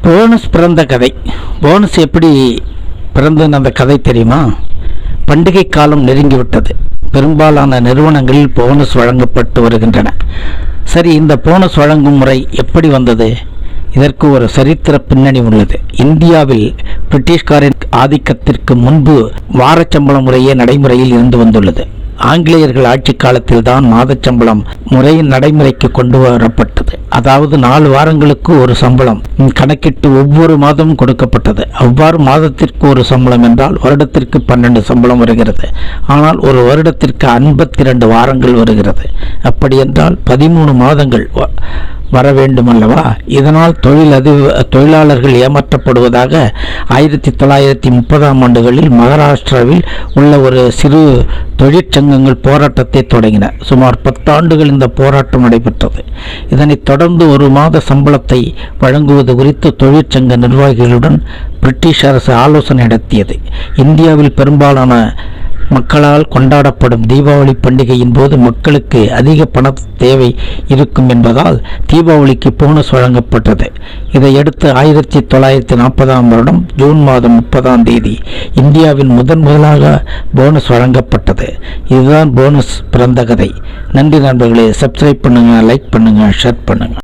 Bonus பிறந்த கதை. Bonus எப்படி பிறந்ததுன்னு அந்த கதை தெரியுமா? பண்டிகை காலம் நெருங்கிவிட்டது. பெரும்பாலான நிறுவனங்களில் போனஸ் வழங்கப்பட்டு வருகின்றன. சரி, இந்த போனஸ் வழங்கும் முறை எப்படி வந்தது? இதற்கு ஒரு சரித்திர பின்னணி உள்ளது. இந்தியாவில் பிரிட்டிஷ்காரின் ஆதிக்கத்திற்கு முன்பு வாரச்சம்பள முறையே நடைமுறையில் இருந்து வந்துள்ளது. ஆங்கிலேயர்கள் ஆட்சி காலத்தில் தான் மாதச்சம்பளம் முறையின் நடைமுறைக்கு கொண்டு வரப்பட்டது. அதாவது 4 வாரங்களுக்கு ஒரு சம்பளம் கணக்கிட்டு ஒவ்வொரு மாதமும் கொடுக்கப்பட்டது. அவ்வாறு மாதத்திற்கு ஒரு சம்பளம் என்றால் வருடத்திற்கு 12 சம்பளம் வருகிறது. ஆனால் ஒரு வருடத்திற்கு 52 வாரங்கள் வருகிறது. அப்படி என்றால் 13 மாதங்கள் வர வேண்டும் அல்லவா? இதனால் தொழிலாளர்கள் ஏமாற்றப்படுவதாக 1930ஆம் ஆண்டுகளில் மகாராஷ்டிராவில் உள்ள ஒரு சிறு தொழிற்சங்கங்கள் போராட்டத்தை தொடங்கின. சுமார் 10 ஆண்டுகள் இந்த போராட்டம் நடைபெற்றது. இதனைத் தொடர்ந்து ஒரு மாத சம்பளத்தை வழங்குவது குறித்து தொழிற்சங்க நிர்வாகிகளுடன் பிரிட்டிஷ் அரசு ஆலோசனை நடத்தியது. இந்தியாவில் பெரும்பாலான மக்களால் கொண்டாடப்படும் தீபாவளி பண்டிகையின் போது மக்களுக்கு அதிக பண தேவை இருக்கும் என்பதால் தீபாவளிக்கு போனஸ் வழங்கப்பட்டது. இதையடுத்து 1940ஆம் வருடம் ஜூன் மாதம் 30ஆம் தேதி இந்தியாவில் முதலாக போனஸ் வழங்கப்பட்டது. இதுதான் போனஸ் பிறந்த கதை. நன்றி நண்பர்களே. சப்ஸ்கிரைப் பண்ணுங்க, லைக் பண்ணுங்க, ஷேர் பண்ணுங்க.